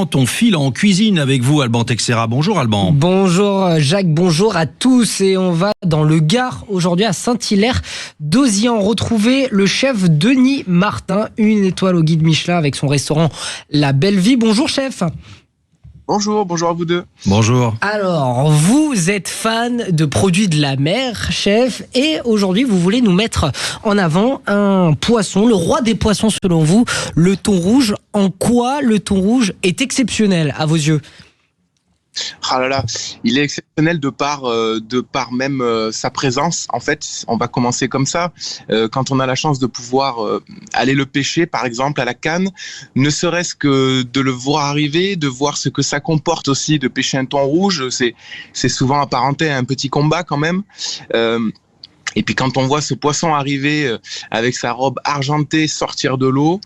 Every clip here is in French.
On file en cuisine avec vous, Alban Texera. Bonjour Alban. Bonjour Jacques, bonjour à tous. Et on va dans le Gard aujourd'hui à Saint-Hilaire d'Ozian retrouver le chef Denis Martin, une étoile au guide Michelin avec son restaurant La Belle Vie. Bonjour chef. Bonjour à vous deux. Bonjour. Alors, vous êtes fan de produits de la mer, chef, et aujourd'hui vous voulez nous mettre en avant un poisson, le roi des poissons selon vous, le thon rouge. En quoi le thon rouge est exceptionnel à vos yeux ? Ah là là, il est exceptionnel de par même sa présence. En fait, on va commencer comme ça. Quand on a la chance de pouvoir aller le pêcher, par exemple à la canne, ne serait-ce que de le voir arriver, de voir ce que ça comporte aussi, de pêcher un thon rouge, c'est souvent apparenté à un petit combat quand même. Et puis quand on voit ce poisson arriver avec sa robe argentée sortir de l'eau,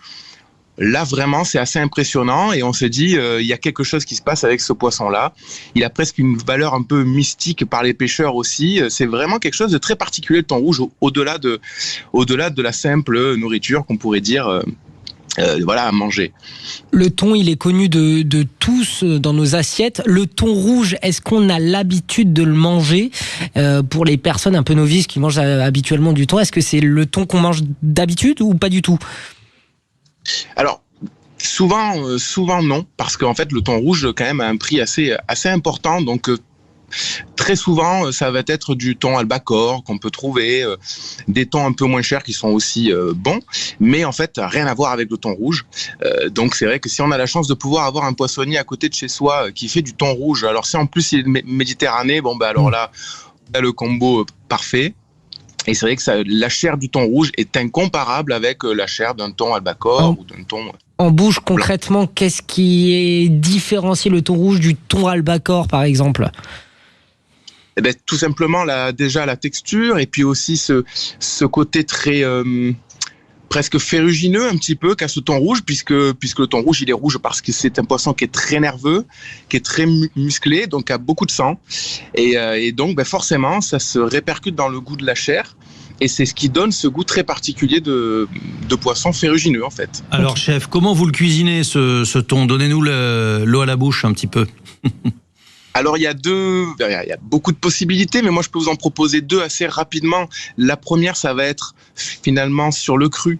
là, vraiment, c'est assez impressionnant et on se dit, il y a quelque chose qui se passe avec ce poisson-là. Il a presque une valeur un peu mystique par les pêcheurs aussi. C'est vraiment quelque chose de très particulier, le thon rouge, au-delà de la simple nourriture qu'on pourrait dire à manger. Le thon, il est connu de tous dans nos assiettes. Le thon rouge, est-ce qu'on a l'habitude de le manger pour les personnes un peu novices qui mangent habituellement du thon? Est-ce que c'est le thon qu'on mange d'habitude ou pas du tout? Alors, souvent non, parce qu'en fait, le thon rouge, quand même, a un prix assez important. Donc, très souvent, ça va être du thon albacore qu'on peut trouver, des thons un peu moins chers qui sont aussi bons, mais en fait, rien à voir avec le thon rouge. Donc, c'est vrai que si on a la chance de pouvoir avoir un poissonnier à côté de chez soi qui fait du thon rouge, alors si en plus il est méditerranéen, alors là, on a le combo parfait. Et c'est vrai que la chair du thon rouge est incomparable avec la chair d'un thon albacore ou d'un thon... En bouche, concrètement, qu'est-ce qui est différencié le thon rouge du thon albacore, par exemple ? Tout simplement, déjà la texture et puis aussi ce côté très... presque ferrugineux un petit peu qu'a ce thon rouge, puisque le thon rouge, il est rouge parce que c'est un poisson qui est très nerveux, qui est très musclé, donc a beaucoup de sang. Et donc, forcément, ça se répercute dans le goût de la chair. Et c'est ce qui donne ce goût très particulier de poisson ferrugineux, en fait. Alors, chef, comment vous le cuisinez, ce thon ? Donnez-nous l'eau à la bouche un petit peu. Alors, il y a beaucoup de possibilités, mais moi, je peux vous en proposer deux assez rapidement. La première, ça va être finalement sur le cru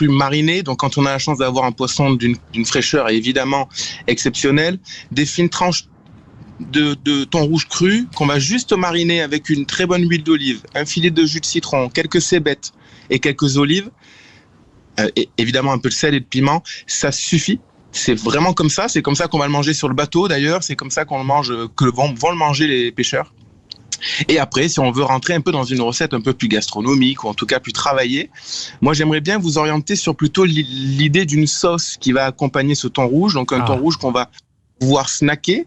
mariné. Donc, quand on a la chance d'avoir un poisson d'une fraîcheur évidemment exceptionnelle, des fines tranches de thon rouge cru qu'on va juste mariner avec une très bonne huile d'olive, un filet de jus de citron, quelques cébettes et quelques olives, et évidemment un peu de sel et de piment, ça suffit. C'est vraiment comme ça, c'est comme ça qu'on va le manger sur le bateau d'ailleurs, c'est comme ça qu'on le mange, que vont le manger les pêcheurs. Et après, si on veut rentrer un peu dans une recette un peu plus gastronomique ou en tout cas plus travaillée, moi j'aimerais bien vous orienter sur plutôt l'idée d'une sauce qui va accompagner ce thon rouge, donc un thon rouge qu'on va pouvoir snacker,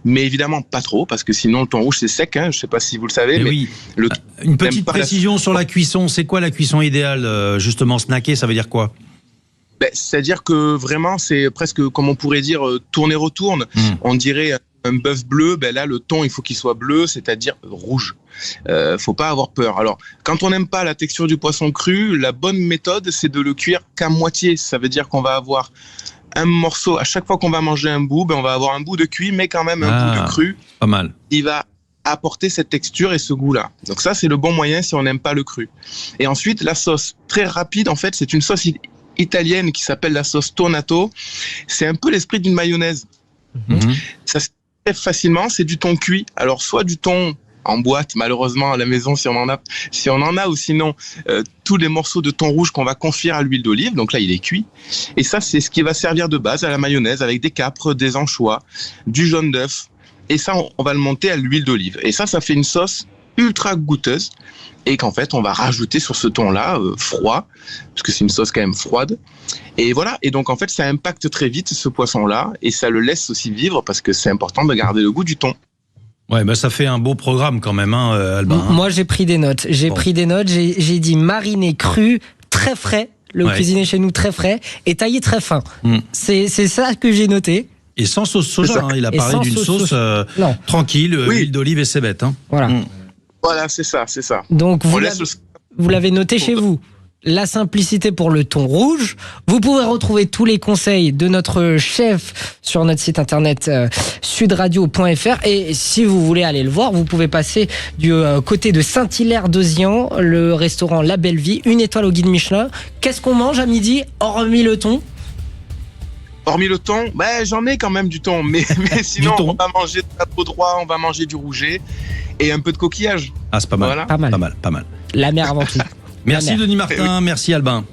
mais évidemment pas trop, parce que sinon le thon rouge c'est sec, je ne sais pas si vous le savez. Mais oui. Une petite précision sur la cuisson, c'est quoi la cuisson idéale, justement snacker, ça veut dire quoi ? C'est-à-dire que vraiment c'est presque comme on pourrait dire tourner-retourne, on dirait un bœuf bleu, là le thon il faut qu'il soit bleu, c'est-à-dire rouge. Faut pas avoir peur. Alors quand on n'aime pas la texture du poisson cru, la bonne méthode c'est de le cuire qu'à moitié, ça veut dire qu'on va avoir un morceau, à chaque fois qu'on va manger un bout, on va avoir un bout de cuit, mais quand même un bout de cru. Pas mal. Il va apporter cette texture et ce goût-là. Donc ça, c'est le bon moyen si on n'aime pas le cru. Et ensuite, la sauce, très rapide, en fait, c'est une sauce italienne qui s'appelle la sauce tonnato. C'est un peu l'esprit d'une mayonnaise. Ça se fait facilement, c'est du thon cuit. Alors, soit du thon en boîte, malheureusement, à la maison, si on en a, ou sinon, tous les morceaux de thon rouge qu'on va confire à l'huile d'olive. Donc là, il est cuit. Et ça, c'est ce qui va servir de base à la mayonnaise avec des capres, des anchois, du jaune d'œuf. Et ça, on va le monter à l'huile d'olive. Et ça fait une sauce ultra goûteuse. Et qu'en fait, on va rajouter sur ce thon-là, froid, parce que c'est une sauce quand même froide. Et voilà. Et donc, en fait, ça impacte très vite ce poisson-là. Et ça le laisse aussi vivre, parce que c'est important de garder le goût du thon. Ouais, ça fait un beau programme quand même, Albin. Moi, j'ai pris des notes. J'ai dit mariner cru, très frais, le cuisiner chez nous très frais, et taillé très fin. C'est ça que j'ai noté. Et sans sauce soja, il a parlé d'une sauce tranquille, huile d'olive et cébettes. Voilà. Voilà, c'est ça. Donc, vous l'avez noté chez vous ? la simplicité pour le thon rouge. Vous pouvez retrouver tous les conseils de notre chef sur notre site internet sudradio.fr. Et si vous voulez aller le voir, vous pouvez passer du côté de Saint-Hilaire-d'Ozian, le restaurant La Belle Vie, 1 étoile au guide Michelin. Qu'est-ce qu'on mange à midi, hormis le thon ? Hormis le thon, j'en ai quand même du thon, mais sinon on va manger de la peau droit, on va manger du rouget et un peu de coquillage. Ah, c'est pas mal. Voilà. Pas mal. Pas mal. La mer avant tout. Merci Denis Martin, merci Albin.